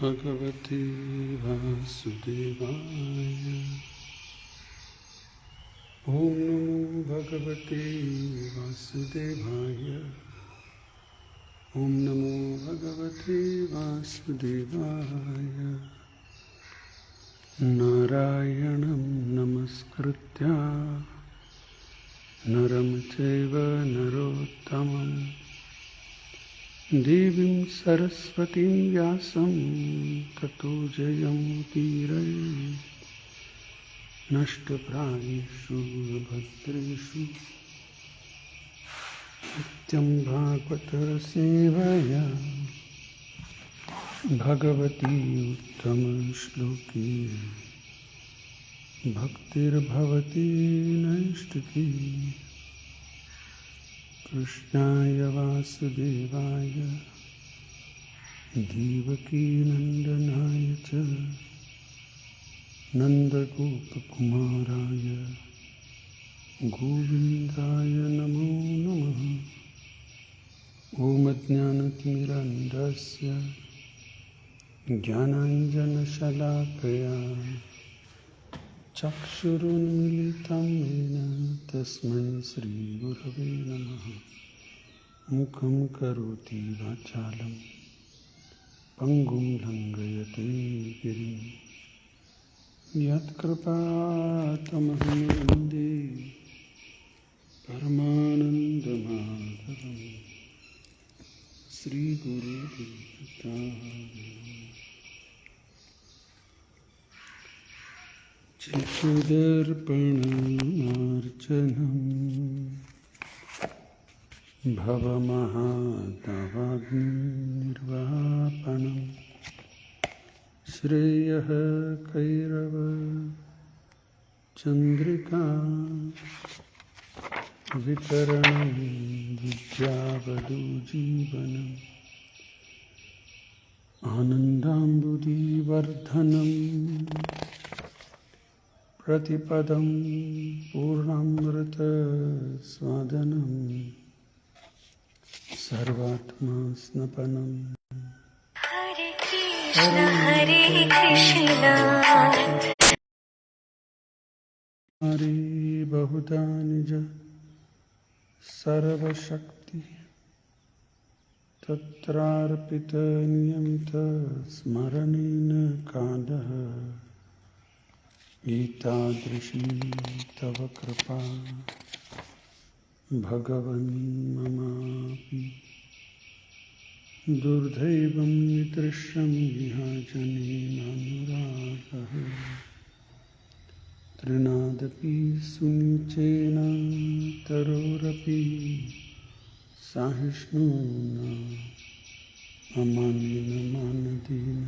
भगवते वासुदेवाय। ओम नमो भगवते वासुदेवाय। ओम नमो भगवते वासुदेवाय। नारायणं नमस्कृत्य नरं चैव नरोत्तमं देवीं सरस्वतीं व्यासं ततो जयमुदीरये। नष्टप्रायेषु भद्रेषु नित्यं भागवत सेवया भगवती उत्तमश्लोकी भक्तिर्भवती नैष्टिकी। कृष्णाय वासुदेवाय देवकीनन्दनाय च नन्दगोपकुमाराय गोविन्दाय नमो नमः। ॐ अज्ञानतिमिरान्धस्य ज्ञानाञ्जनशलाकया चक्षुरुन्मिलितं येन तस्मै श्रीगुरवे नमः। मुखं करोति वाचालं पङ्गुं लङ्घयते गिरिं यत्कृपातमहं वन्दे परमानन्दमाधवं श्रीगुरुदेवतां। चित्तदर्पणमार्चनम् भवमहातवाग्निर्वापणम् श्रेयः कैरव चन्द्रिका वितरणं विद्यावधूजीवनम् आनन्दाम्बुधिवर्धनम् प्रतिपदं पूर्णामृतस्वादनम् सर्वात्मा स्नपनम्। हरे कृष्ण हरे बहुधा निज सर्वशक्ति तत्रार्पित नियमित स्मरणेन कालः एतादृशी तव कृपा भगवन् ममापि दुर्दैवं निदृशं विहाजनेनानुरागः। तृणादपि सुनिचेन तरोरपि सहिष्णुना अमानेन मानदेन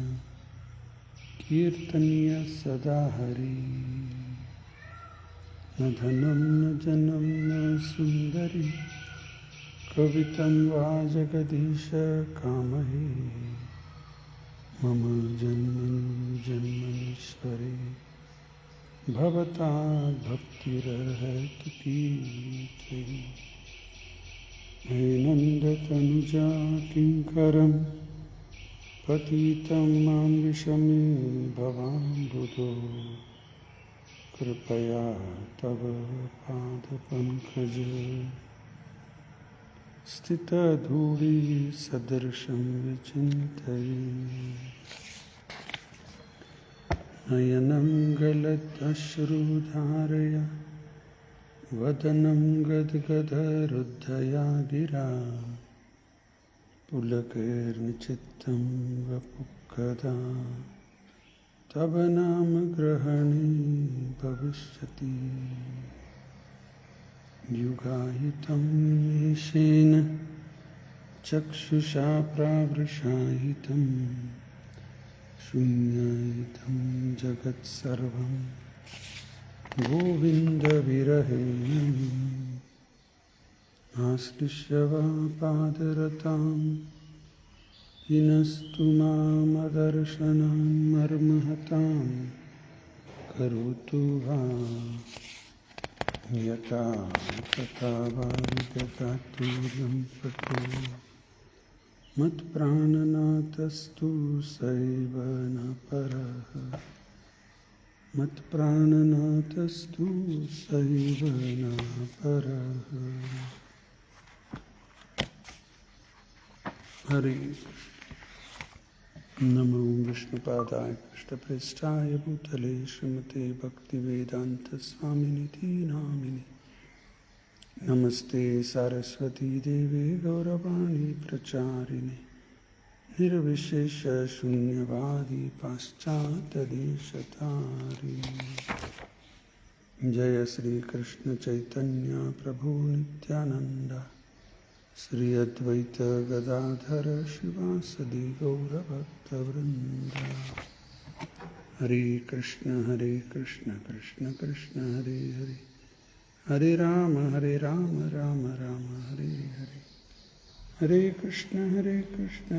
कीर्तनीय सदा हरि। न धनं न जनं न सुन्दरी कवितं वा जगदीश कामहे। मम जन्मनि जन्मनीश्वरे भवता भक्तिरर्हति तीर्थै। नन्दतनुजा किङ्करं पतितं मां विषमे भवाम्बुधो। कृपया तव पादपङ्कज स्थितधूळि सदृशं विचिन्तये। नयनं गलदश्रुधारया वदनं गद्गदरुद्धया गिरा। पुलकैर्निचित्तं वपुः तव नाम ग्रहणे भविष्यति। युगाहितं निमेषेण चक्षुषा प्रावृषाहितं शून्याहितं जगत्सर्वं गोविन्दविरहेण। आश्लिष्य वा पादरतां हिनस्तु मामदर्शनान् मर्महतां करोतु वा यथा तथा वा विदधातु यं प्रतो मत्प्राणनाथस्तु सैव न परः मत्प्राणनाथस्तु सैव न परः। हरे नमो विष्णुपादाय कृष्णप्रेष्ठाय भूतले श्रीमते भक्तिवेदान्तस्वामिनिति नामिने। नमस्ते सरस्वती देवे गौरवाणी प्रचारिणे निर्विशेष शून्यवादी पाश्चात्यदेशतारिणे। जय श्री कृष्ण चैतन्य प्रभु नित्यानंद श्री अद्वैत गदाधर शिवासदि गौरभक्तवृंद। हरे कृष्ण कृष्ण कृष्ण हरे हरे, हरे राम राम राम हरे हरे, हरे कृष्ण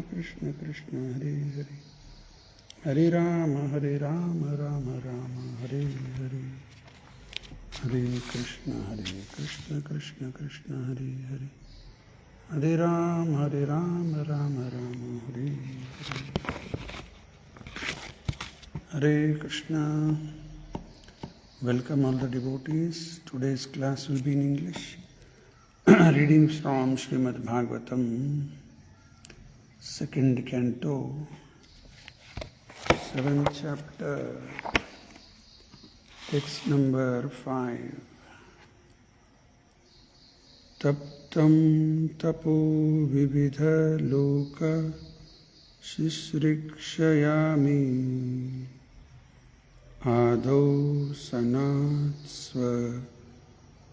कृष्ण कृष्ण हरे हरे, हरे राम राम राम हरे हरे, हरे कृष्ण कृष्ण कृष्ण हरे हरे, हरे राम राम हरे हरे, हरे Krishna. Welcome all the devotees. Today's class will be in English. Reading from Srimad Bhagavatam, second canto, 7th chapter, text number 5. Taptam tapo vividha loka shishrikshayami Adho sanatsva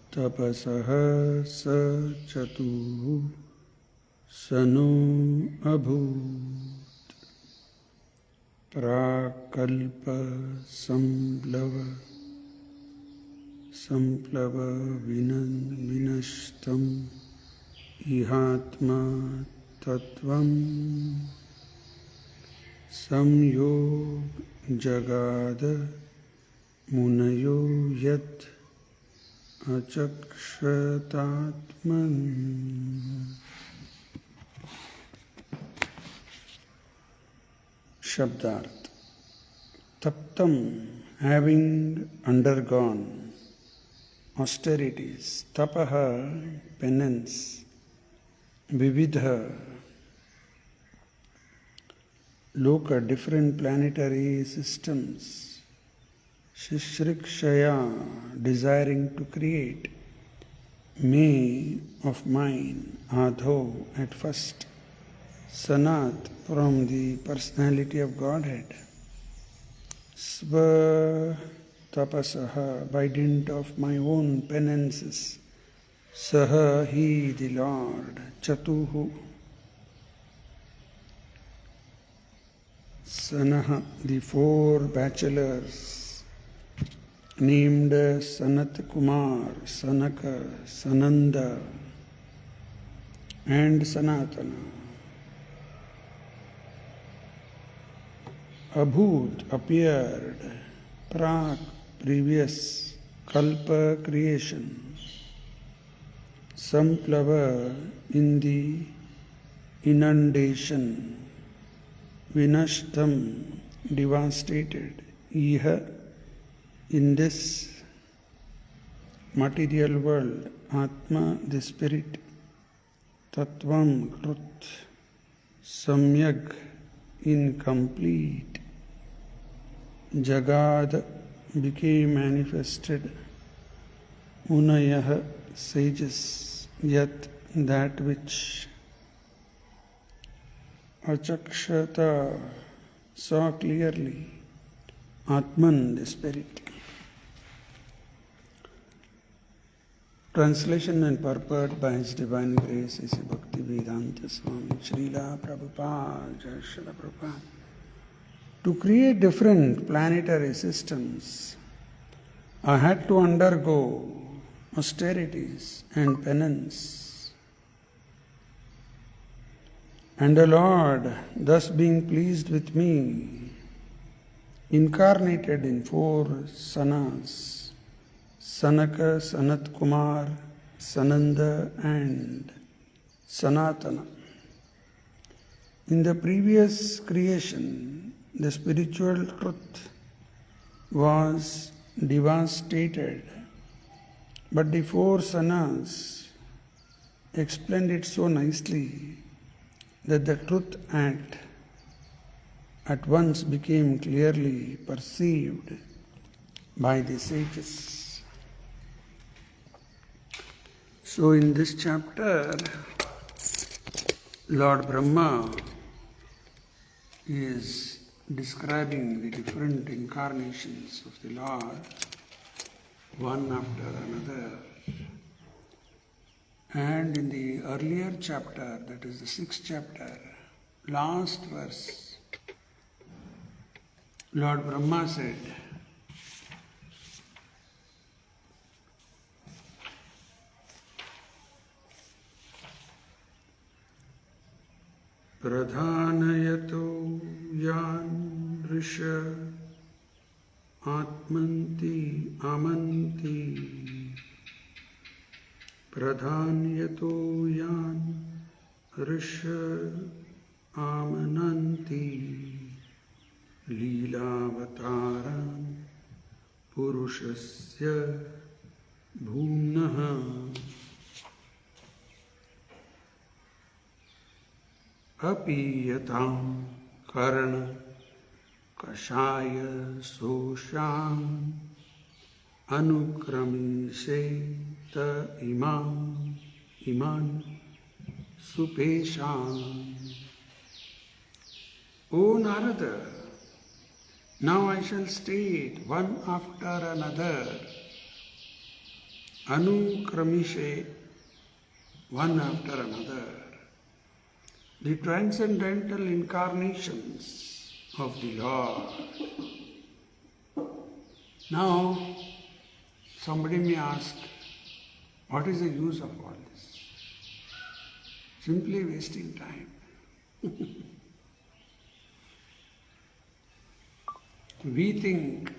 tapasaha sa chatu sano abhut prakalpa samplava vinashtam ihatma tattvam samyog jagada munayo yat achakshatatman. Shabdarth. Taptam, having undergone austerities, tapaha, penance, vividha, loka, different planetary systems, shishrikshaya, desiring to create, me, of mine, adho, at first, sanat, from the personality of Godhead, sva tapasaha, by dint of my own penances, saha, he, the Lord, chatuhu, Sanaha, the 4 bachelors, named Sanat Kumar, Sanaka, Sananda, and Sanatana. Abhut, appeared, Prak, previous, Kalpa, creation, Samplava, in the inundation, Vinashtam, devastated, Iha, in this material world, Atma, the spirit, Tattvam, truth, Samyag, incomplete, Jagad, became manifested, Munayah, sages, Yat, that which, Achakshata, saw clearly, Atman, the spirit. Translation and purport by His Divine Grace is Bhaktivedanta Swami Srila Prabhupada, Jai Srila Prabhupada. To create different planetary systems, I had to undergo austerities and penance. And the Lord, thus being pleased with me, incarnated in 4 sanas, Sanaka, Sanat Kumar, Sananda and Sanatana. In the previous creation, the spiritual truth was devastated, but the four sanas explained it so nicely that the truth at once became clearly perceived by the sages. So in this chapter, Lord Brahma is describing the different incarnations of the Lord, one after another. And in the earlier chapter, that is the 6th chapter, last verse, Lord Brahma said, Pradhanayato yan risha atmanti amanti Pradhanyato yan risha amananti Leelavataram Purushasya Bhumnaha Apiyatam Karana Kashaya Sosham Anukramise Ta Iman Supesham. O Narada, now I shall state one after another, Anukramishe, one after another, the transcendental incarnations of the Lord. Now, somebody may ask, what is the use of all this? Simply wasting time. We think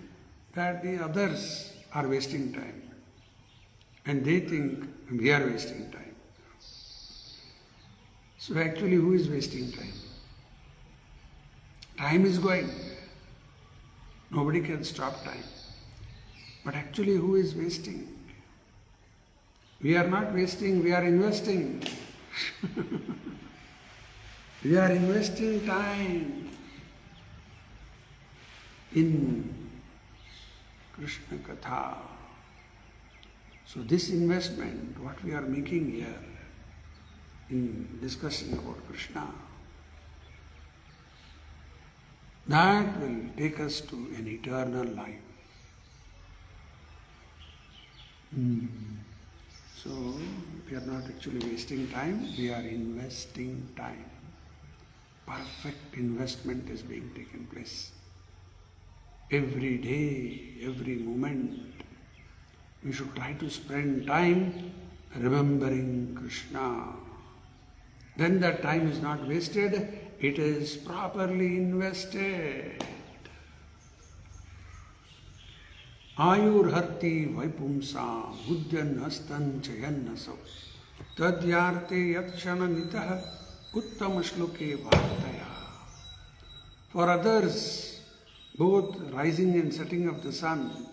that the others are wasting time, and they think we are wasting time. So actually, who is wasting time? Time is going. Nobody can stop time. But actually, who is wasting? We are not wasting, we are investing. We are investing time in Krishna Katha. So this investment, what we are making here in discussing about Krishna, that will take us to an eternal life. So we are not actually wasting time, we are investing time. Perfect investment is being taken place. Every day, every moment, we should try to spend time remembering Krishna. Then that time is not wasted, it is properly invested. Ayurharti vaipumsa buddhan hastan chayannasav tadyarte yatshana nitaha uttama shloke vartaya. For others, both rising and setting of the sun,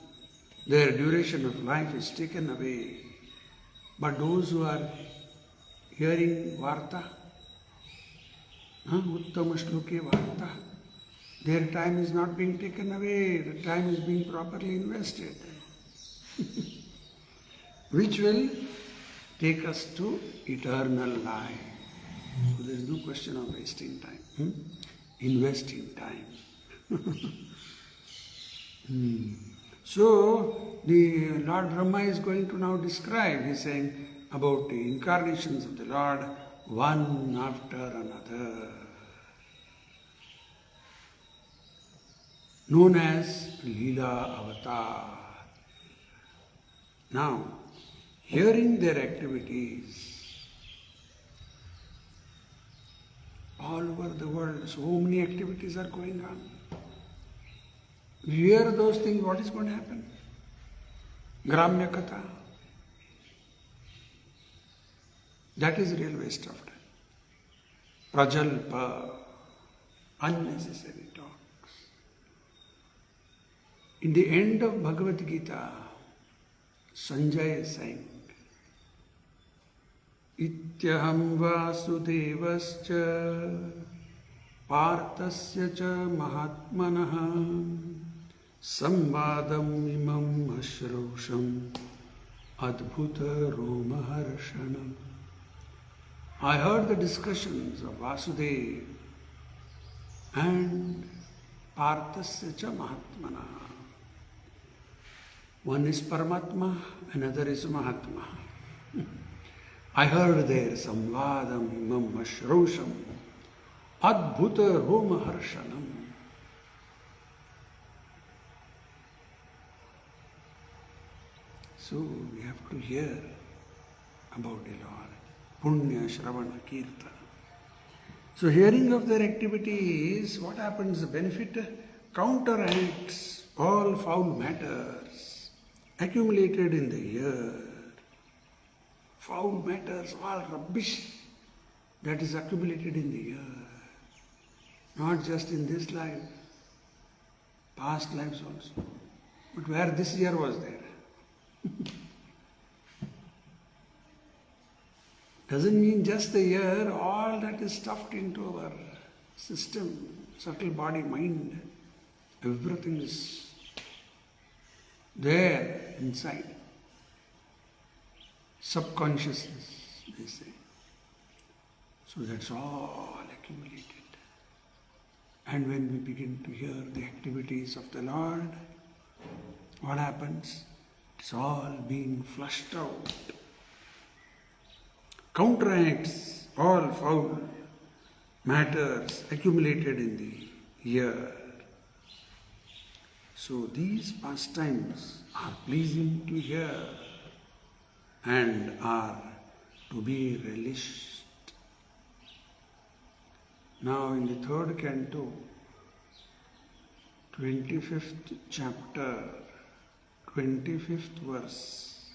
their duration of life is taken away. But those who are hearing Varta, Uttama Shloke Varta, their time is not being taken away, the time is being properly invested, which will take us to eternal life. So there is no question of wasting time, investing time. So the Lord Brahma is going to now describe, he is saying about the incarnations of the Lord, one after another, known as Leela Avatar. Now, hearing their activities all over the world, so many activities are going on. We hear those things, what is going to happen? Gramya Katha. That is real waste of time. Prajalpa. unnecessary talks. In the end of Bhagavad Gita, Sanjay is saying, Ityaham vasudevascha partasya cha mahatmanaha samvadam imam ashrosham adbhuta romaharshanam. I heard the discussions of Vasudeva and Parthasya cha Mahatmana. One is Paramatma, another is Mahatma. I heard their Samvadam imam ashrosham adbhuta romaharshanam. So we have to hear about the Lord. Punya Shravana Kirtana. So hearing of their activities, what happens? The benefit counteracts all foul matters accumulated in the year. Foul matters, all rubbish that is accumulated in the year. Not just in this life, past lives also. But where this year was there. Doesn't mean just the year, all that is stuffed into our system, subtle body, mind, everything is there inside. Subconsciousness, they say. So that's all accumulated. And when we begin to hear the activities of the Lord, what happens? It's all being flushed out. Counteracts all foul matters accumulated in the year. So these pastimes are pleasing to hear and are to be relished. Now in the third canto, 25th chapter, 25th verse,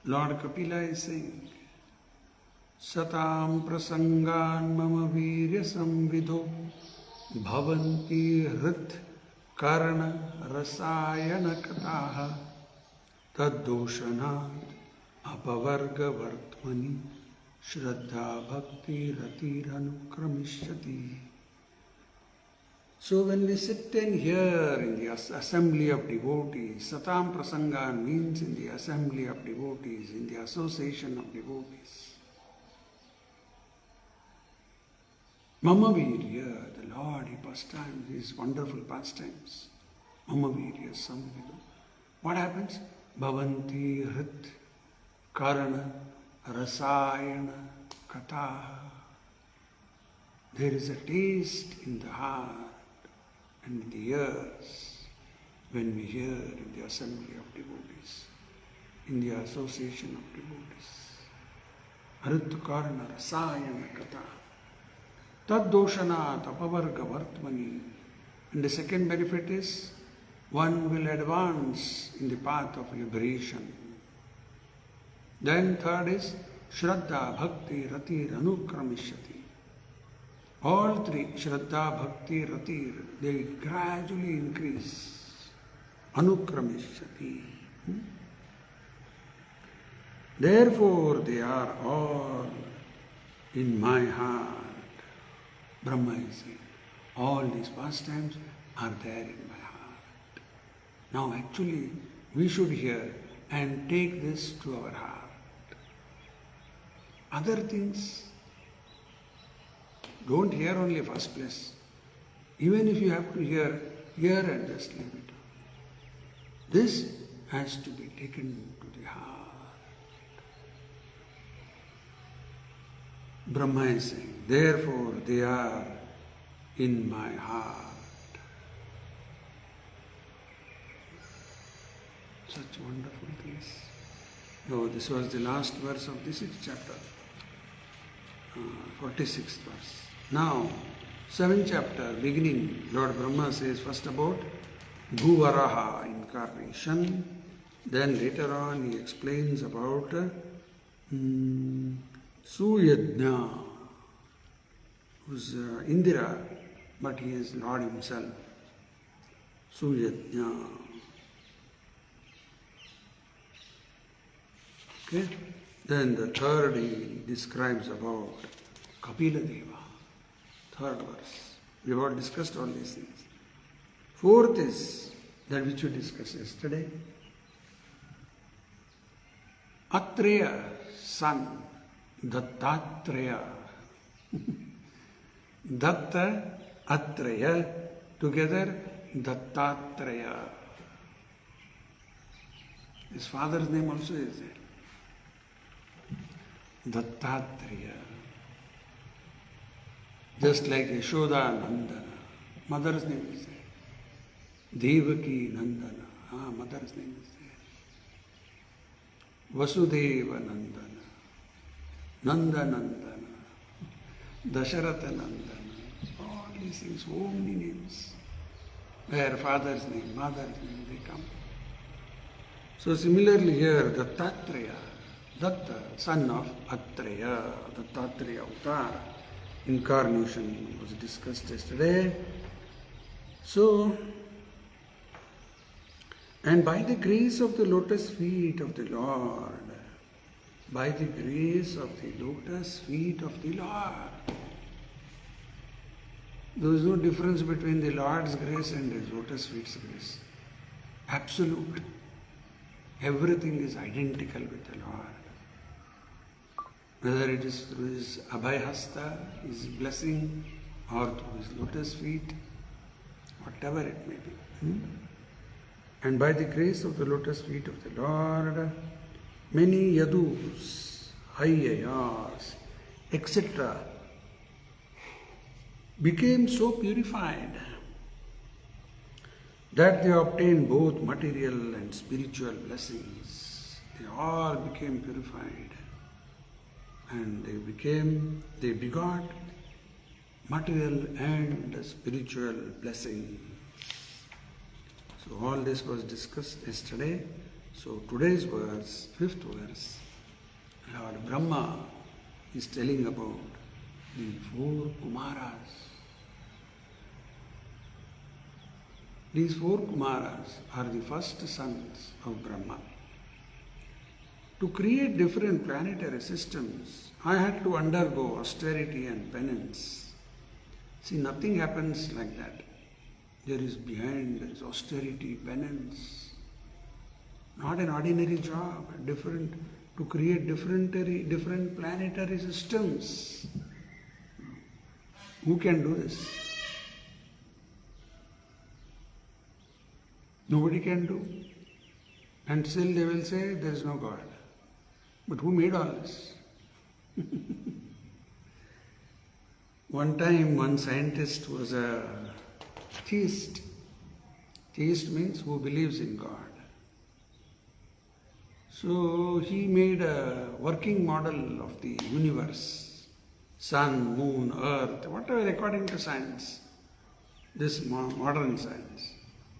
Lord Kapila is saying, Satam prasangan mama virya samvidho bhavanti hrit karana rasayana kataha taddoshanat apavarga vartmani shraddha bhakti ratirannukramishati. So when we sit and hear in the assembly of devotees, Satam prasangan means in the assembly of devotees, in the association of devotees. Mama Virya, the Lord, He pastimes, His wonderful pastimes. Mama Virya Samvidu. What happens? Bhavanti Hrit Karana Rasayana Kataha. There is a taste in the heart and in the ears when we hear in the assembly of devotees, in the association of devotees. Hrit Karana Rasayana Kataha. Taddoshanat apavarga vartmani. And the second benefit is one will advance in the path of liberation. Then third is Shraddha, Bhakti, Ratir, Anukramishati. All three, Shraddha, Bhakti, Ratir, they gradually increase. Anukramishati. Therefore they are all in my heart. Brahma is saying, all these pastimes are there in my heart. Now actually, we should hear and take this to our heart. Other things, don't hear only first place. Even if you have to hear and just leave it. This has to be taken to the heart. Brahma is saying, therefore they are in my heart. Such wonderful things. No, this was the last verse of the 6th chapter, 46th verse. Now, 7th chapter, beginning, Lord Brahma says first about Bhuvaraha incarnation. Then later on he explains about Suyajna, who's Indira, but he is Lord himself. Suyajna. Okay? Then the third he describes about Kapila Deva. Third verse. We have all discussed all these things. Fourth is that which we discussed yesterday. Atreya, son, Dattatreya. Datta, Atreya, together Dattatreya. His father's name also is there. Dattatreya. Just like Yashoda Nandana. Mother's name is there. Devaki Nandana. Mother's name is there. Vasudeva Nandana. Nanda Nandana. Dasharatha Nandana. All these things, so many names. Where father's name, mother's name, they come. So similarly here, Dattatreya. Datta, son of Atreya. Dattatreya Avatar. Incarnation was discussed yesterday. So, and by the grace of the lotus feet of the Lord, by the grace of the lotus feet of the Lord, there is no difference between the Lord's grace and his lotus feet's grace. Absolute. Everything is identical with the Lord. Whether it is through his Abhayhasta, his blessing, or through his lotus feet, whatever it may be. And by the grace of the lotus feet of the Lord, many yadus, hayyayas, etc. became so purified that they obtained both material and spiritual blessings. They all became purified. And they begot material and spiritual blessing. So all this was discussed yesterday. So today's verse, fifth verse, Lord Brahma is telling about the four Kumaras. These four Kumaras are the first sons of Brahma. To create different planetary systems, I had to undergo austerity and penance. See, nothing happens like that. There is austerity, penance. Not an ordinary job, to create different planetary systems. Who can do this? Nobody can do. And still they will say there is no God. But who made all this? One time, one scientist was a theist. Theist means who believes in God. So he made a working model of the universe. Sun, moon, earth, whatever according to science. This modern science,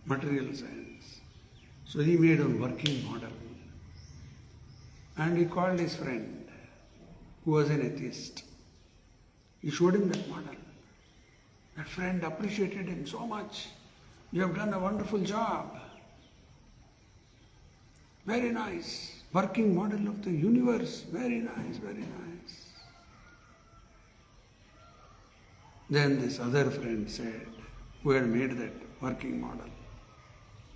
material science. So he made a working model. And he called his friend, who was an atheist. He showed him that model. That friend appreciated him so much. You have done a wonderful job. Very nice. Working model of the universe. Very nice, very nice. Then this other friend said, who had made that working model,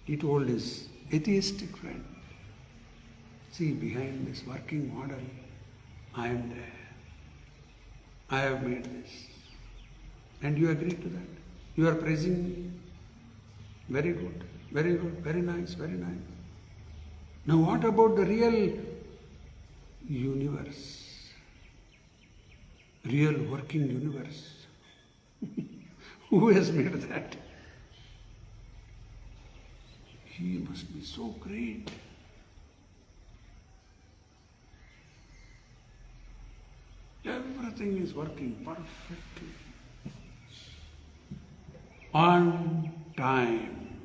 he told his atheistic friend, see, behind this working model, I am there. I have made this. And you agree to that? You are praising me? Very good, very nice, very nice. Now what about the real universe? Real working universe? Who has made that? He must be so great. Everything is working perfectly. On time,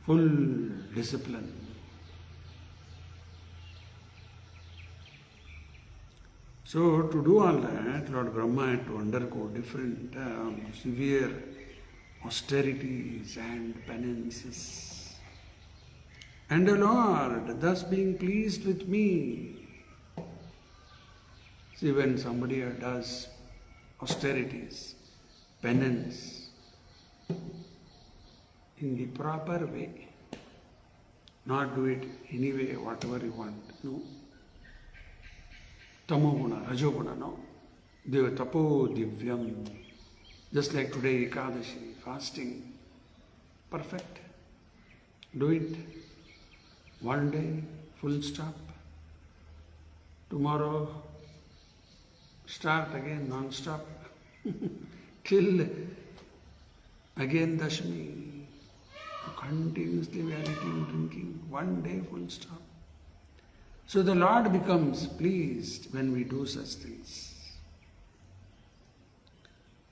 full discipline. So to do all that, Lord Brahma had to undergo different severe austerities and penances. And the Lord, thus being pleased with me. See, when somebody does austerities, penance, in the proper way, not do it anyway, whatever you want, no. Tamoguna, Rajoguna, no. Deva tapo divyam. Just like today, Ekadashi, fasting, perfect. Do it. One day, full stop. Tomorrow, start again, non-stop. Till again Dashmi. Continuously we are eating, drinking. One day, full stop. So the Lord becomes pleased when we do such things.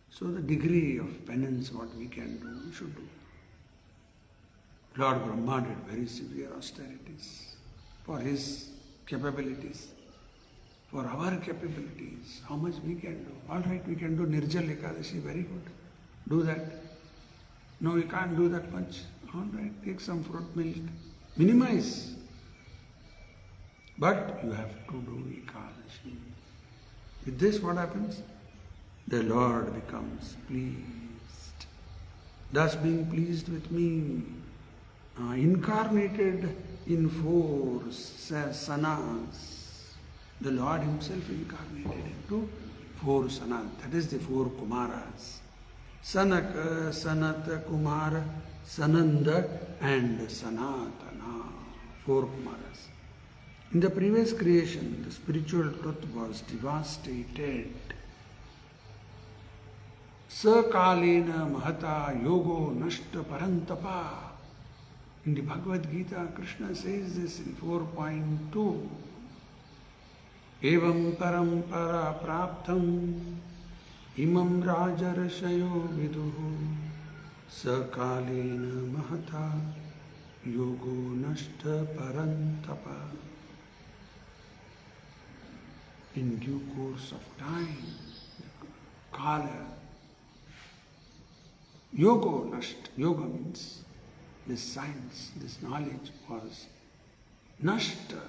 So the degree of penance, what we can do, we should do. Lord Brahma did very severe austerities for his capabilities, for our capabilities, how much we can do. All right, we can do Nirjal Ekadashi, very good. Do that. No, we can't do that much. All right, take some fruit milk. Minimize. But you have to do Ekadashi. With this, what happens? The Lord becomes pleased. Thus being pleased with me, incarnated in 4 sanas. The Lord himself incarnated into 4 sanas. That is the 4 Kumaras. Sanaka, Sanata, Kumara, Sananda and Sanatana. 4 Kumaras. In the previous creation, the spiritual truth was devastated. Sakalena mahata yogo nashta parantapa. In the Bhagavad Gita, Krishna says this in 4.2. Evam parampara praptam imam rajarashayo viduhu sakalena mahata yogo nashta parantapa. In due course of time, Kala, Yoga Nasht. Yoga means this science, this knowledge was Nashta.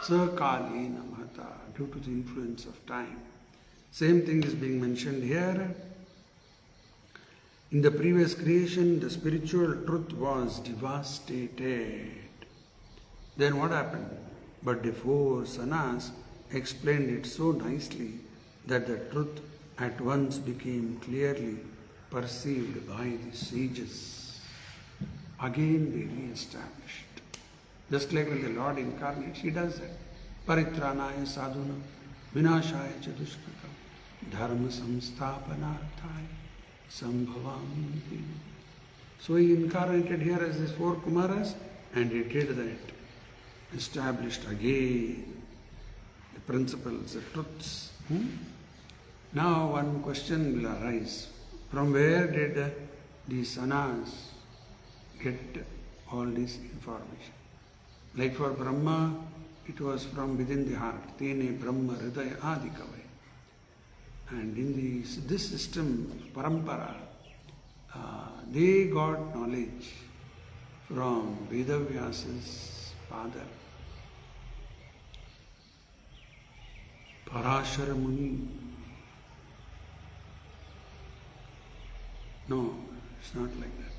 Sakalena Mahata, due to the influence of time. Same thing is being mentioned here. In the previous creation, the spiritual truth was devastated. Then what happened? But the 4 sanas explained it so nicely that the truth at once became clearly perceived by the sages. Again they re-established. Just like when the Lord incarnates, he does that. Paritranaya sadhuna, vinashaya chadushkritam, dharma samsthapanarthaya, sambhavami. So he incarnated here as these 4 Kumaras and he did that. Established again the principles, the truths. Now one question will arise. From where did the sanas get all this information? Like for Brahma, it was from within the heart. Tene Brahma Hridaya Adikavai. And in this system, Parampara, they got knowledge from Vedavyasa's father, Parashara Muni. No, it's not like that.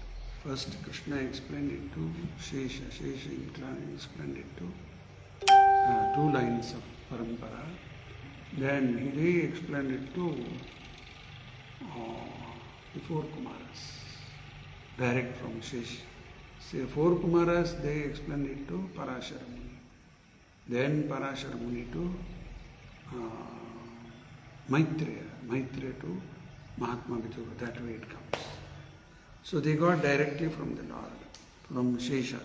First Krishna explained it to Shesha. Shesha explained it to 2 lines of Parampara. Then they explained it to the 4 Kumaras, direct from Shesha. Say 4 Kumaras, they explained it to Parashara Muni. Then Parashara Muni to Maitreya. Maitreya to Mahatma Vidura. That way it comes. So they got directly from the Lord, from Shesha.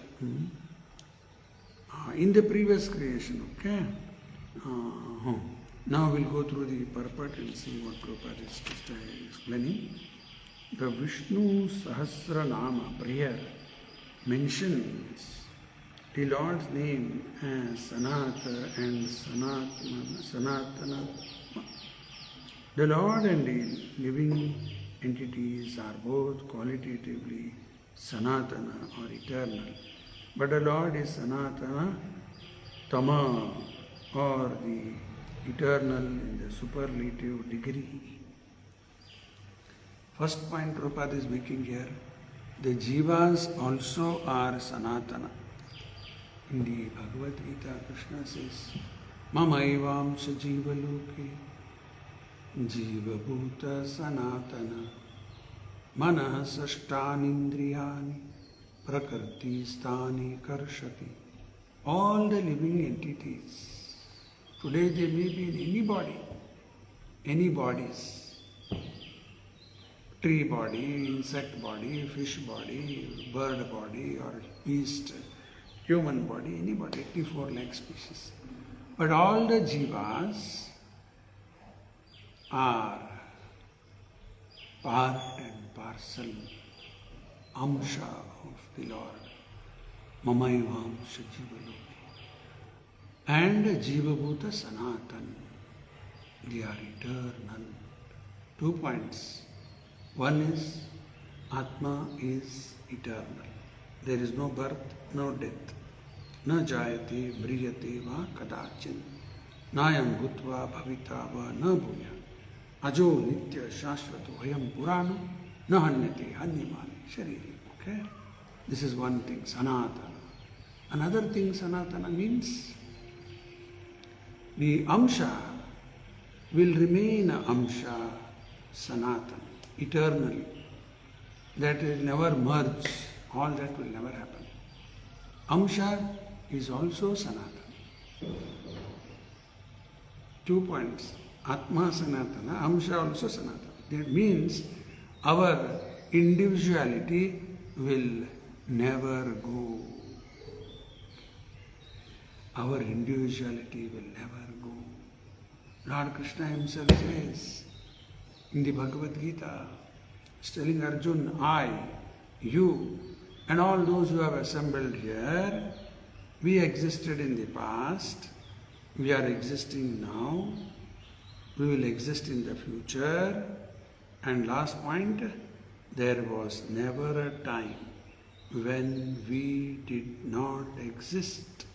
In the previous creation, okay? Now we'll go through the purport and see what Prabhupada is explaining. The Vishnu Sahasranama prayer mentions the Lord's name as Sanata and Sanatana. The Lord and the living entities are both qualitatively Sanatana or eternal. But the Lord is Sanatana Tama, or the eternal in the superlative degree. First point Prabhupada is making here, the jivas also are Sanatana. In the Bhagavad Gita, Krishna says, Mamaivam Jiva Loke Jiva Bhuta Sanatana Manah Sashtanindriyani Prakriti Sthani Karshati. All the living entities, today they may be in any bodies, tree body, insect body, fish body, bird body or beast, human body, anybody, 84 lakh species. But all the jivas are part and parcel, amsha of the Lord. Mamaivam Jiva Loke. And Jiva Bhuta Sanatan. They are eternal. 2 points. One is Atma is eternal. There is no birth, no death. Na jayate briyate va kadachin. Nayam bhutva bhavita va na bhuya. Ajo nitya shashvato hayam purana. Na hanyate hanyamani shariri. Okay? This is one thing, Sanatana. Another thing Sanatana means the Amsha will remain Amsha Sanatana eternally. That will never merge. All that will never happen. Amsha is also Sanatana. 2 points. Atma Sanatana, Amsha also Sanatana. That means our individuality will never go. Our individuality will never go. Lord Krishna himself says in the Bhagavad Gita, he's telling Arjuna, I, you, and all those who have assembled here, we existed in the past, we are existing now, we will exist in the future, and last point, there was never a time when we did not exist.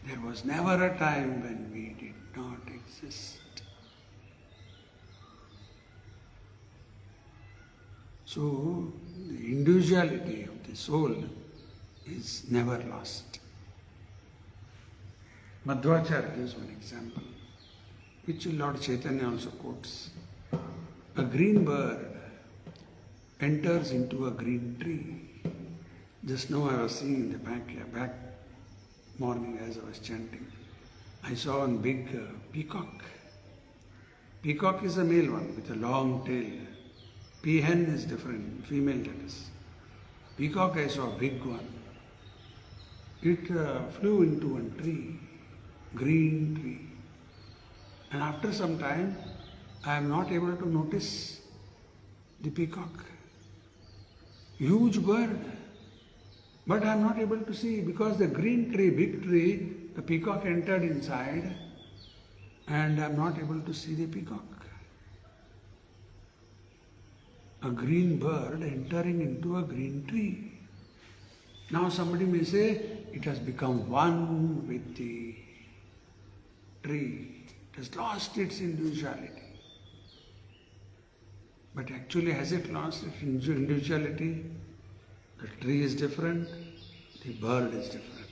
There was never a time when we did not exist. So, the individuality of the soul is never lost. Madhvacharya gives one example, which Lord Chaitanya also quotes. A green bird enters into a green tree. Just now I was seeing in the back morning as I was chanting, I saw one big peacock. Peacock is a male one with a long tail. Peahen is different, female that is. Peacock I saw a big one. It flew into one tree, green tree. And after some time, I am not able to notice the peacock. Huge bird. But I am not able to see because the green tree, big tree, the peacock entered inside and I am not able to see the peacock. A green bird entering into a green tree. Now somebody may say, it has become one with the tree. It has lost its individuality. But actually, has it lost its individuality? The tree is different, the bird is different.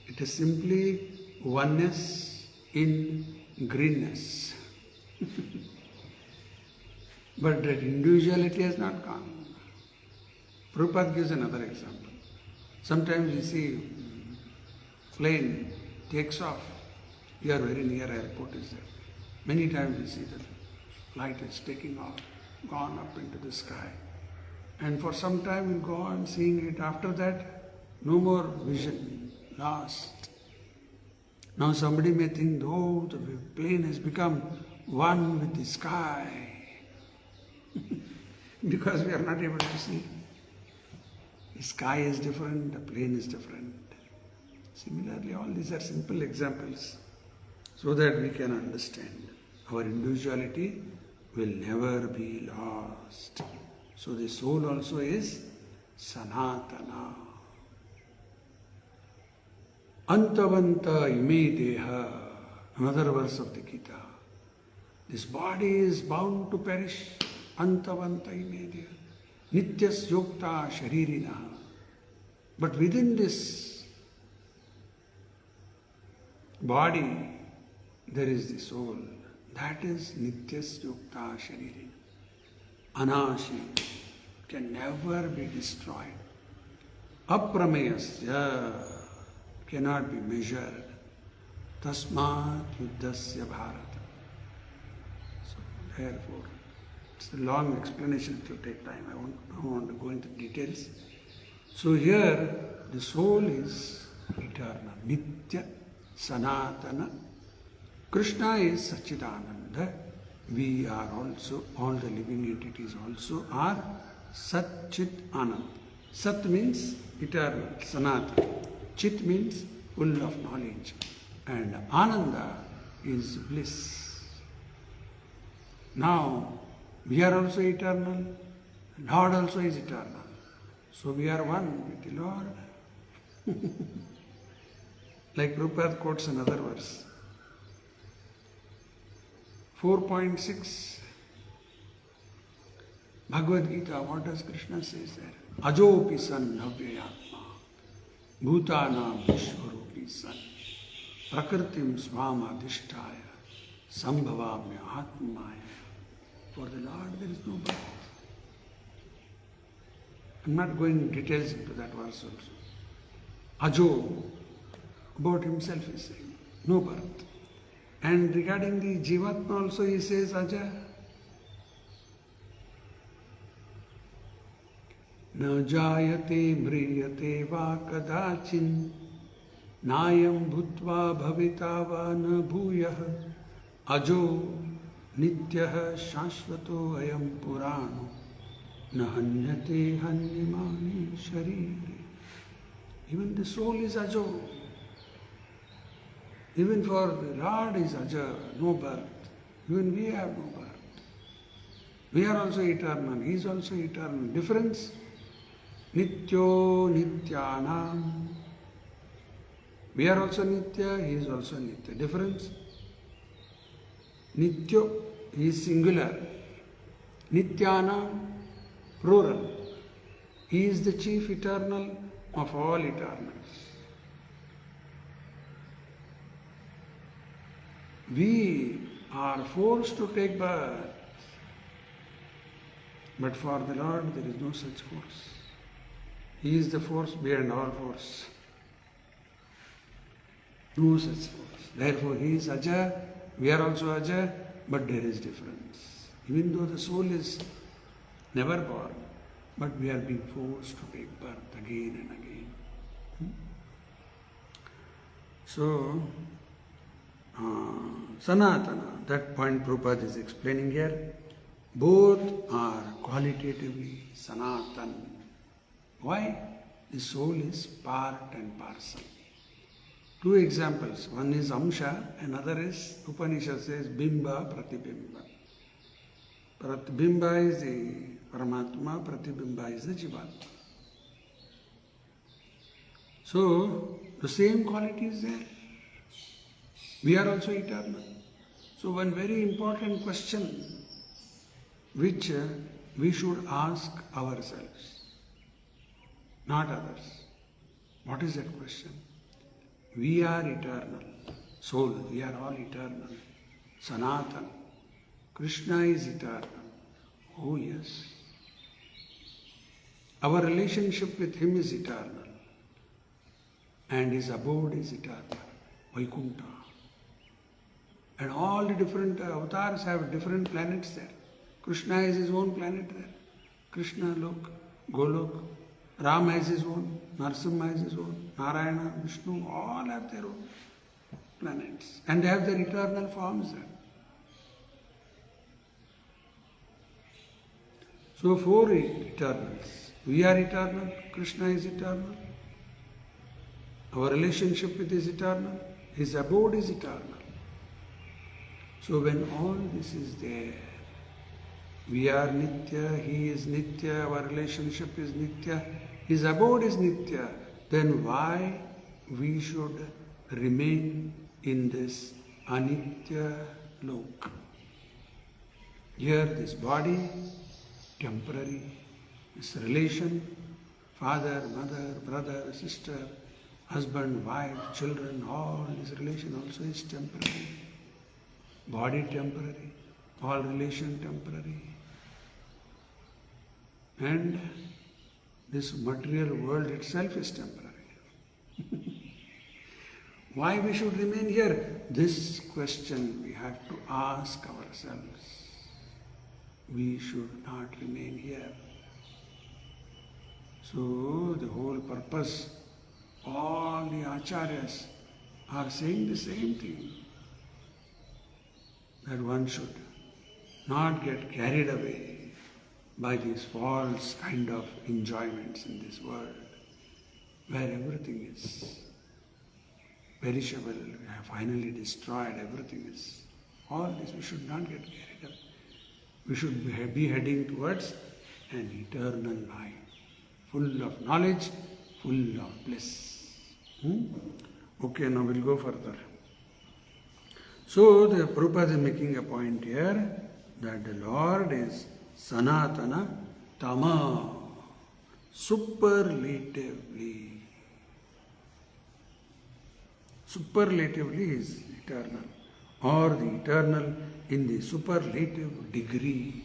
It is simply oneness in greenness. But that individuality has not gone. Prabhupada gives another example. Sometimes you see plane takes off. You are very near airport is there. Many times you see the flight is taking off, gone up into the sky. And for some time we'll go on seeing it. After that, no more vision, lost. Now somebody may think, oh, the plane has become one with the sky. Because we are not able to see. The sky is different, the plane is different. Similarly, all these are simple examples so that we can understand our individuality will never be lost. So the soul also is Sanatana. Antavanta ime deha, another verse of the Gita. This body is bound to perish. Antavanta ime deha. Nityas yokta sharirina. But within this body, there is the soul. That is Nityas yokta sharirina. Anashi, can never be destroyed. Aprameyasya, cannot be measured. Tasmat yuddhasya bharata. So therefore, it's a long explanation, it will take time. I don't want to go into details. So here, the soul is eternal, Nitya, Sanatana. Krishna is Satchidananda. We are also, all the living entities also are Sat Chit Anand. Sat means eternal, Sanatana. Chit means full of knowledge. And Ananda is bliss. Now, we are also eternal. Lord also is eternal. So we are one with the Lord. Like Prabhupada quotes another verse. 4.6 Bhagavad Gita, what does Krishna say there? Ajopi san navyayatma bhutanam vishwarupi san prakritim svamadhishtaya sambhavamya atmaya. For the Lord there is no birth. I'm not going in details into that verse also. Ajo, about himself he is saying, no birth. And regarding the Jivatma also he says Aja. Na jayate mriyate va kadachin nayam bhutva bhavita va na bhuyah ajo nityah shashvato ayam purano na hanyate hanyamani sharire. Even the soul is ajo. Even for the Lord is aja, no birth. Even we have no birth. We are also eternal. He is also eternal. Difference? Nityo nityanam. We are also nitya, he is also nitya. Difference? Nityo, he is singular. Nityanam, plural. He is the chief eternal of all eternals. We are forced to take birth. But for the Lord there is no such force. He is the force beyond all force. No such force. Therefore he is Aja, we are also Aja, but there is difference. Even though the soul is never born, but we are being forced to take birth again and again. So, Sanatana, that point Prabhupada is explaining here. Both are qualitatively Sanatan. Why? The soul is part and parcel. Two examples. One is Amsha, another is Upanishad says Bimba Pratibimba. Bimba is the Paramatma, Pratibimba is the Jivatma. So, the same quality is there. We are also eternal. So one very important question which we should ask ourselves, not others. What is that question? We are eternal. Soul, we are all eternal. Sanatan. Krishna is eternal. Oh yes. Our relationship with him is eternal. And his abode is eternal. Vaikuntha. And all the different avatars have different planets there. Krishna has his own planet there. Krishna Lok, Golok. Ram has his own. Narasimha has his own. Narayana, Vishnu, all have their own planets. And they have their eternal forms there. So four eternals. We are eternal. Krishna is eternal. Our relationship with is eternal. His abode is eternal. So when all this is there, We are Nitya, He is Nitya, our relationship is Nitya, His abode is Nitya. Then why we should remain in this Anitya lok? Here this body, temporary. This relation, father, mother, brother, sister, husband, wife, children, all this relation also is temporary. Body temporary, all relation temporary. And this material world itself is temporary. Why we should remain here? This question we have to ask ourselves. We should not remain here. So the whole purpose, all the acharyas are saying the same thing. That one should not get carried away by these false kind of enjoyments in this world, where everything is perishable, we have finally destroyed, everything is, all this we should not get carried away. We should be heading towards an eternal life, full of knowledge, full of bliss. Okay, now we'll go further. So the Prabhupada is making a point here that the Lord is Sanatana Tama, superlatively. Superlatively is eternal, or the eternal in the superlative degree.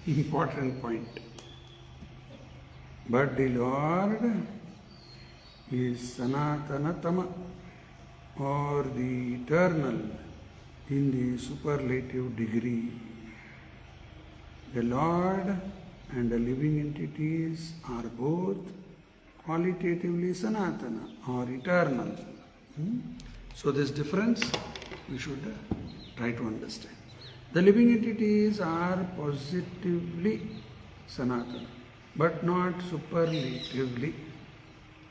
Important point. But the Lord is Sanatanatama, or the eternal in the superlative degree. The Lord and the living entities are both qualitatively Sanatana or eternal. So this difference we should try to understand. The living entities are positively Sanatana, but not superlatively,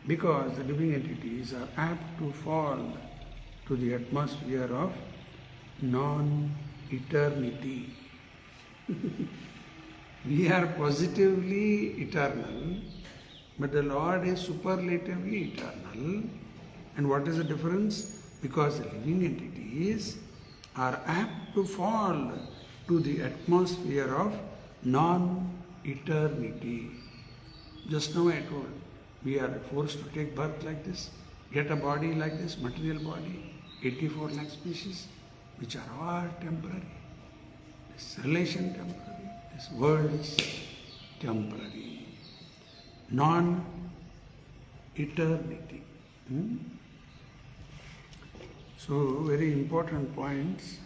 because the living entities are apt to fall to the atmosphere of non-eternity. We are positively eternal, but the Lord is superlatively eternal. And what is the difference? Because the living entities are apt to fall to the atmosphere of non-eternity. Just now I told, we are forced to take birth like this, get a body like this, material body, 84 lakh species, which are all temporary. This relation temporary, this world is temporary. Non-eternity. So, very important points.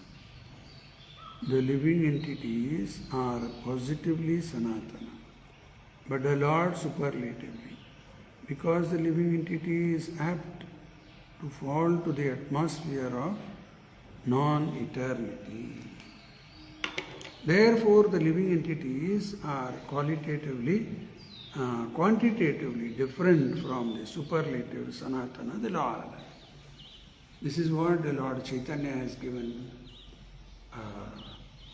The living entities are positively Sanatana, but the Lord superlatively, because the living entity is apt to fall to the atmosphere of non-eternity. Therefore, the living entities are quantitatively different from the superlative Sanatana, the Lord. This is what the Lord Chaitanya has given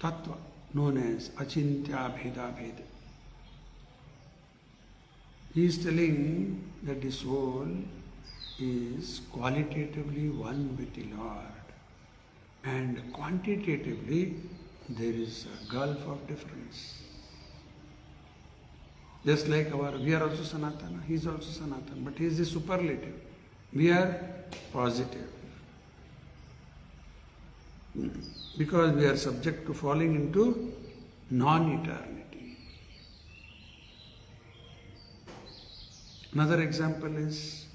tattva, known as Achintya Bheda Bheda. He is telling that the soul is qualitatively one with the Lord, and quantitatively there is a gulf of difference. Just like we are also Sanatana, he is also Sanatana, but he is the superlative. We are positive. Because we are subject to falling into non-eternity. Another example is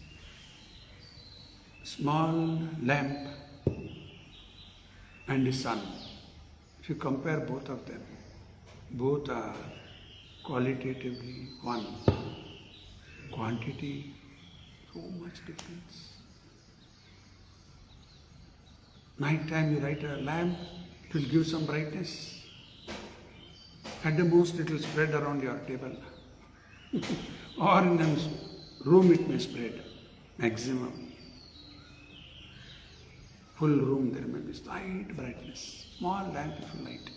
small lamp and the sun. If you compare both of them, both are qualitatively one. Quantity, so much difference. Night time you light a lamp, it will give some brightness. At the most it will spread around your table. Or in a room it may spread, maximum. Full room there may be slight brightness. Small lamp if you light.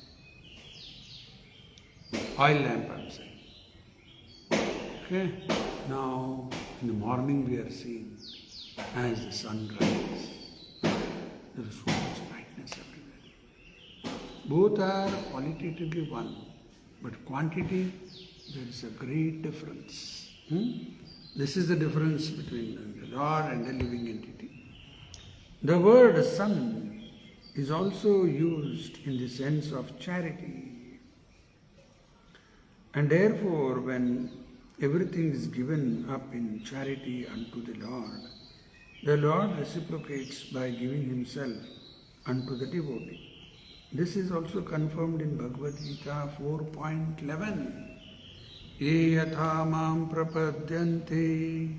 Oil lamp, I'm saying. Okay? Now, in the morning we are seeing as the sun rises. There is so much brightness everywhere. Both are qualitatively one, but quantity, there is a great difference. This is the difference between the Lord and the living entity. The word sun is also used in the sense of charity. And therefore, when everything is given up in charity unto the Lord reciprocates by giving himself unto the devotee. This is also confirmed in Bhagavad Gita 4.11. Ye yatha mam prapadyante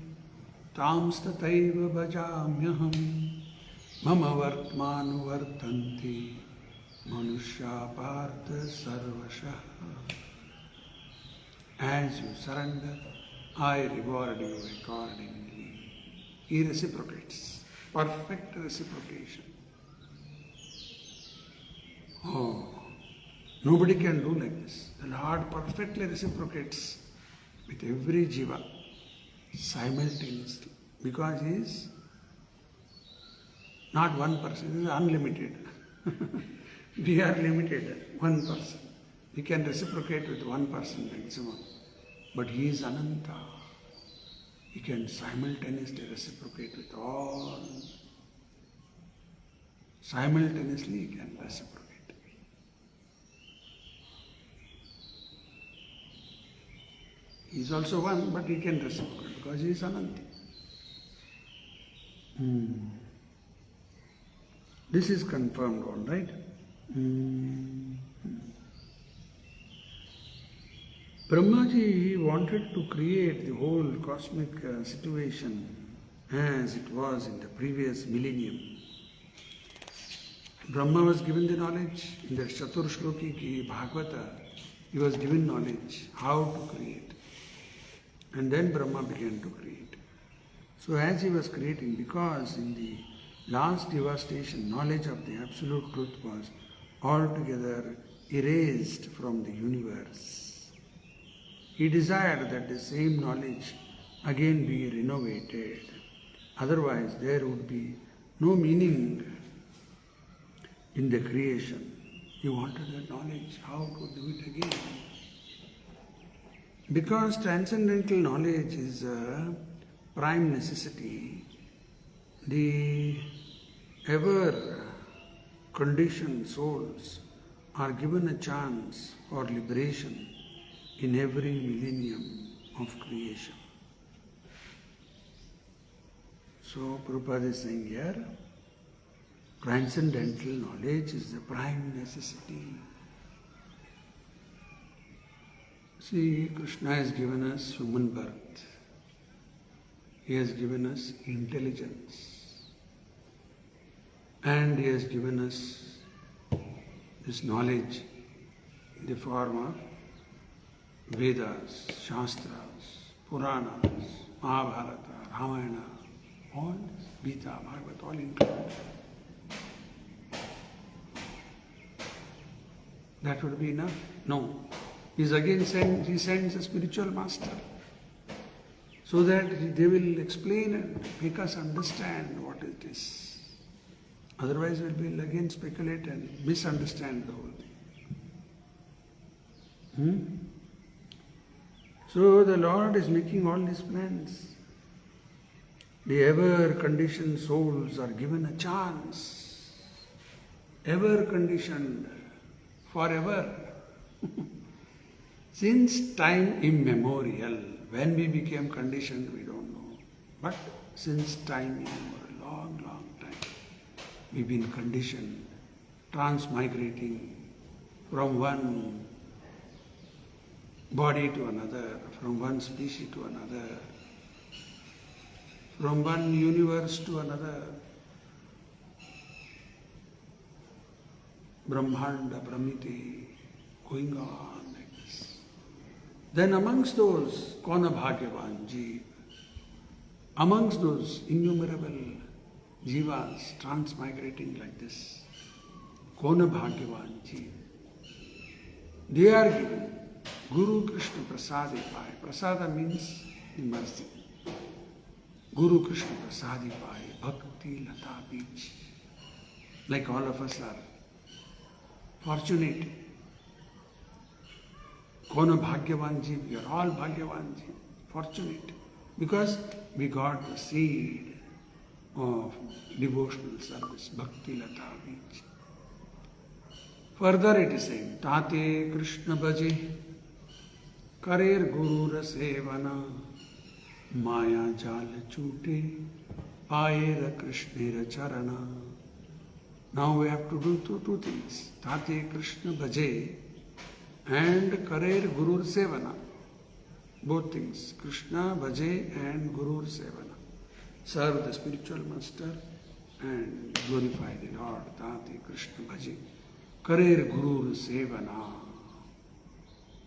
tam stataiva bhajamyaham mama vartmanu vartanti manushya partha sarvashah. As you surrender, I reward you accordingly. He reciprocates. Perfect reciprocation. Oh, nobody can do like this. The Lord perfectly reciprocates with every jiva simultaneously, because He is not one person, He is unlimited. We are limited, one person. We can reciprocate with one person maximum, but He is Ananta. He can simultaneously reciprocate with all. Simultaneously He can reciprocate. He is also one, but He can reciprocate because He is Ananta. This is confirmed, all right? Brahmaji wanted to create the whole cosmic situation as it was in the previous millennium. Brahma was given the knowledge in the Chatur Shloki ki Bhagavata. He was given knowledge how to create. And then Brahma began to create. So as he was creating, because in the last devastation, knowledge of the Absolute Truth was altogether erased from the universe. He desired that the same knowledge again be renovated. Otherwise, there would be no meaning in the creation. He wanted that knowledge, how to do it again. Because transcendental knowledge is a prime necessity, the ever conditioned souls are given a chance for liberation in every millennium of creation. So Prabhupada is saying here, transcendental knowledge is the prime necessity. See, Krishna has given us human birth. He has given us intelligence. And He has given us this knowledge in the form of Vedas, Shastras, Puranas, Mahabharata, Ramayana, all this, Gita, Bhagavad, all included. That would be enough? No. He sends a spiritual master so that they will explain and make us understand what it is. Otherwise we will again speculate and misunderstand the whole thing. So the Lord is making all these plans. The ever-conditioned souls are given a chance. Ever-conditioned, forever. Since time immemorial, when we became conditioned, we don't know. But since time immemorial, long, long time, we've been conditioned, transmigrating from one body to another, from one species to another, from one universe to another. Brahmanda, Brahmiti, going on like this. Then amongst those, Kona Bhagyavan Jeev, amongst those innumerable jivas transmigrating like this, Kona Bhagyavan Jeev, they are given Guru Krishna Prasadi Pai. Prasada means the mercy. Guru Krishna Prasadi Pai. Bhakti Lata Beach. Like all of us are fortunate. Kono Bhagyavan Jeev, we are all Bhagyavan Jeev. Fortunate. Because we got the seed of devotional service. Bhakti Lata Beach. Further it is saying, Tate Krishna Bhaje, Karer Guru Rasevana, Maya Jal Chute, Payera Krishnera Charana. Now we have to do two things. Tate Krishna Bhaje and Karer Guru Sevana. Both things. Krishna Bhaje and Guru Sevana. Serve the spiritual master and glorify the Lord. Tate Krishna Bhaje. Karer Guru Sevana.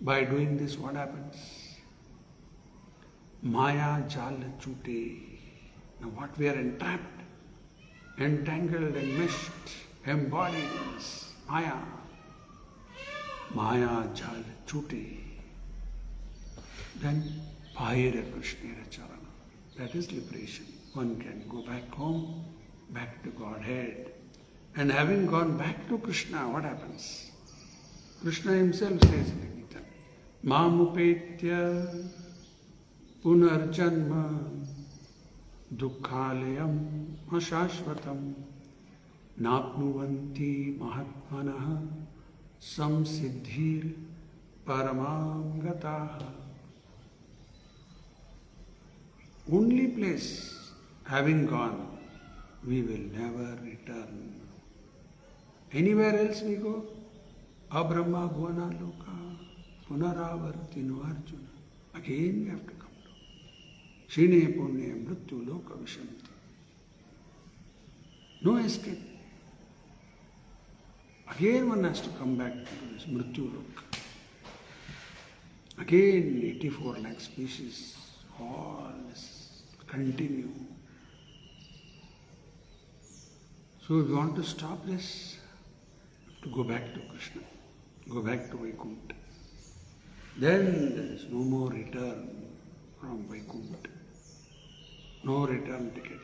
By doing this, what happens? Maya Jal Chute. Now what we are entrapped, entangled and meshed, embodied in this Maya. Maya Jal Chute. Then Payera Krishnera Charana. That is liberation. One can go back home, back to Godhead. And having gone back to Krishna, what happens? Krishna himself says in the Gita, Mamupetya punarjanma dukkhalayam ashashvatam napnuvanti mahatmanaha samsiddhir paramam gataha. Only place, having gone, we will never return. Anywhere else we go, Abrahma Bhuvana Loka, Punaravartino Arjuna. Again we have to come to Shine Punye Mrityu Loka Vishanti. No escape. Again one has to come back to this Mrityu Loka. Again 84 lakh species, all this continue. So if you want to stop this, to go back to Krishna, go back to Vaikuntha. Then there is no more return from Vaikuntha. No return ticket.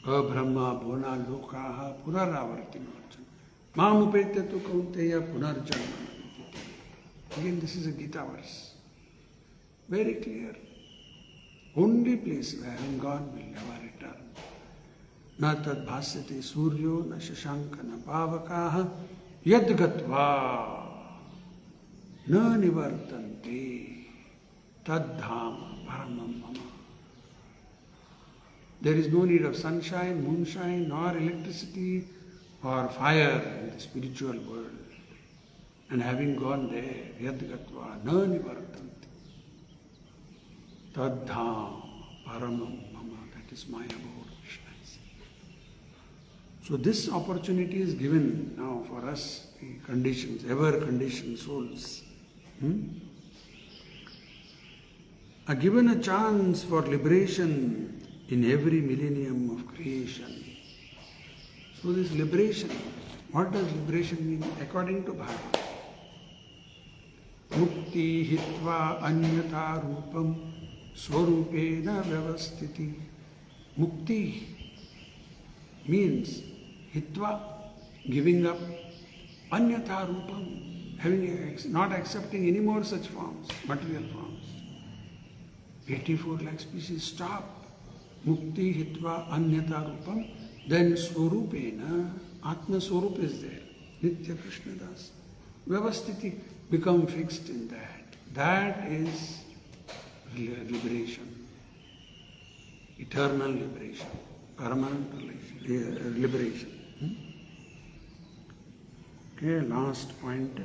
Brahma Bhuvana Lokaha Punaravartino Arjuna. Mamupetya tu kaunteya punarjanma. Again, this is a Gita verse. Very clear. Only place where in God will never return. Na tad bhasyate suryo na shashanka na pavakaha yad gatva na nivartante tad dhama paramam mama. There is no need of sunshine, moonshine, nor electricity or fire in the spiritual world. And having gone there, yad gatva na nivartante tad dhama paramam mama. That is my abode. So this opportunity is given now for us, the conditions, ever conditioned souls. Are given a chance for liberation in every millennium of creation. So this liberation, what does liberation mean? According to Bhagavad, Mukti hitva anyata rupam swarupena vyavastiti. Mukti means hitva, giving up, anyatha rupam, having not accepting any more such forms, material forms. 84 lakh species stop. Mukti hitva anyatha rupam, then swarupena, Atma Swarup is there. Nitya Krishna Das. Vyavastiti, become fixed in that. That is liberation. Eternal liberation. Permanent liberation. Okay, last point.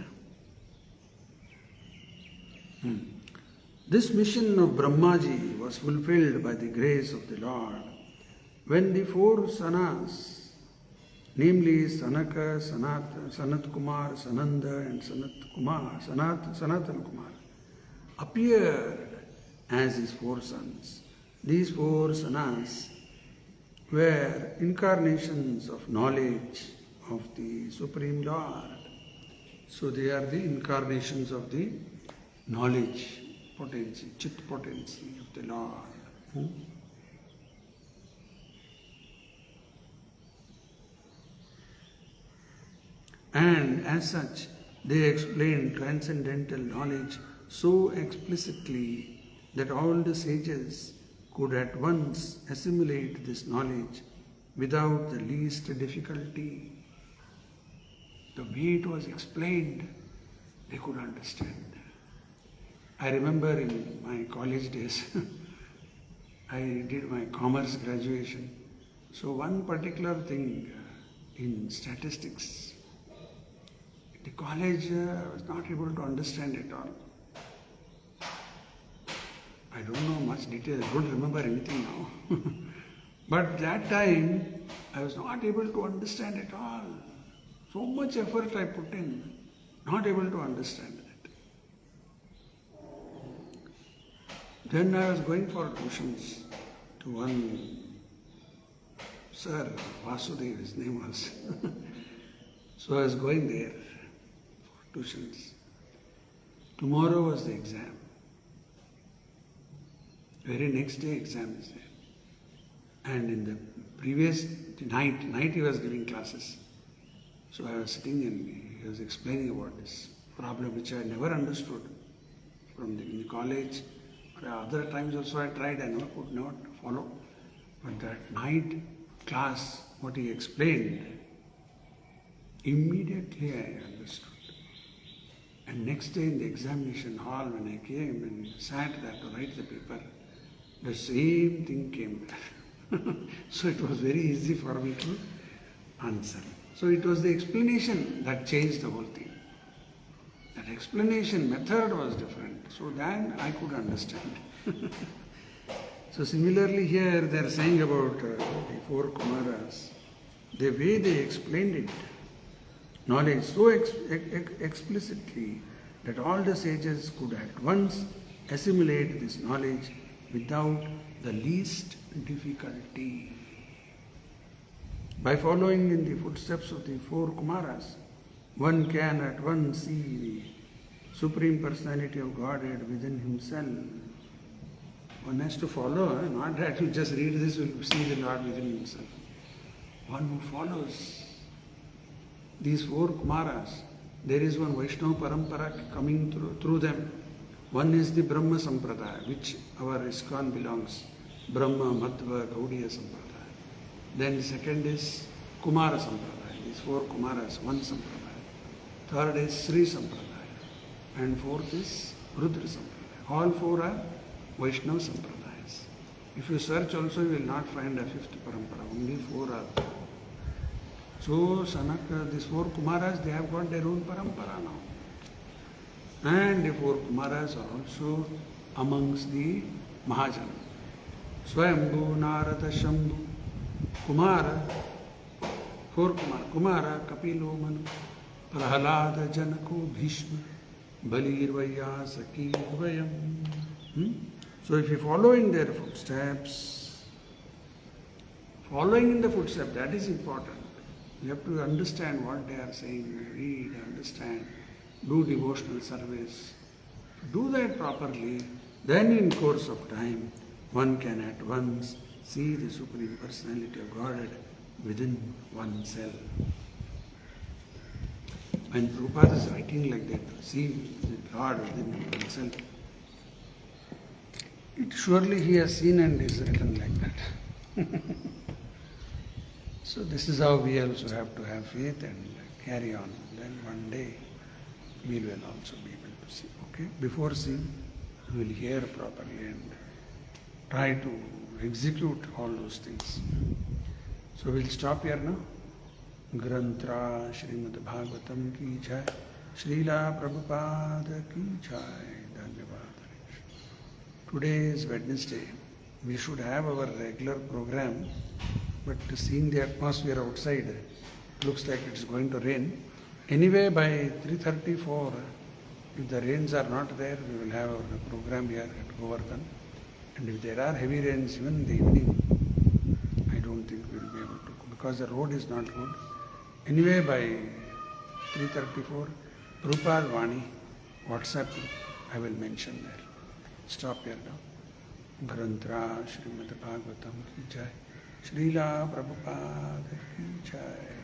This mission of Brahmaji was fulfilled by the grace of the Lord when the four Sanas, namely Sanaka, Sanat Kumar, Sananda and Sanatan Kumar, appeared as his four sons. These four Sanas were incarnations of knowledge of the Supreme Lord. So they are the incarnations of the knowledge potency, chit potency of the Lord. And as such, they explain transcendental knowledge so explicitly that all the sages could at once assimilate this knowledge without the least difficulty. The way it was explained, they could understand. I remember in my college days, I did my commerce graduation. So one particular thing in statistics, the college was not able to understand at all. I don't know much detail, I don't remember anything now. But that time, I was not able to understand at all. So much effort I put in, not able to understand it. Then I was going for tuitions to one sir, Vasudev, his name was. So I was going there for tuitions. Tomorrow was the exam. Very next day exam is there. And in the previous night he was giving classes. So I was sitting and he was explaining about this problem which I never understood from in the college. But other times also I tried, I could not follow. But that night class, what he explained, immediately I understood. And next day in the examination hall when I came and sat there to write the paper, the same thing came there. So it was very easy for me to answer. So it was the explanation that changed the whole thing. That explanation method was different. So then I could understand. So similarly here they are saying about the four Kumaras, the way they explained it, knowledge so explicitly that all the sages could at once assimilate this knowledge without the least difficulty. By following in the footsteps of the four Kumaras, one can at once see the Supreme Personality of Godhead within himself. One has to follow, not that you just read this, will see the Lord within himself. One who follows these four Kumaras, there is one Vaishnava Parampara coming through them. One is the Brahma Sampradaya, which our ISKCON belongs, Brahma, Madhva, Gaudiya Sampradaya. Then the second is Kumara Sampradaya, these four Kumaras, one Sampradaya. Third is Sri Sampradaya. And fourth is Rudra Sampradaya. All four are Vaishnava Sampradayas. If you search also, you will not find a fifth Parampara, only four are there. So Sanaka, these four Kumaras, they have got their own Parampara now. And the four Kumaras are also amongst the Mahajana. Swayambhu, Narada, Shambhu, Kumara, four Kumara, Kumara, Kapilo, Manu, Prahalada, Janako, Bhishma, Balir, Vyasaki, Vayam. So if you follow in their footsteps, following in the footsteps, that is important. You have to understand what they are saying, read, understand, do devotional service. Do that properly, then in course of time, one can at once see the Supreme Personality of Godhead within oneself. When Prabhupada is writing like that, see the Lord within oneself, it surely he has seen and is written like that. So this is how we also have to have faith and carry on. Then one day we will also be able to see. Okay? Before seeing, we will hear properly and try to execute all those things. So we'll stop here now. Grantra Srimad Bhagavatam ki jai, Srila Prabhupada ki jai. Dhanyavad. Today is Wednesday. We should have our regular program, but seeing the atmosphere outside, looks like it's going to rain. Anyway, by 3:34, if the rains are not there, we will have our program here at Govardhan. And if there are heavy rains, even in the evening, I don't think we will be able to, because the road is not good. Anyway, by 3:34, Prabhupada Vani, WhatsApp group, I will mention there. Stop here now. Granthra Srimad Bhagavatam ki jai. Srila Prabhupada ki jai.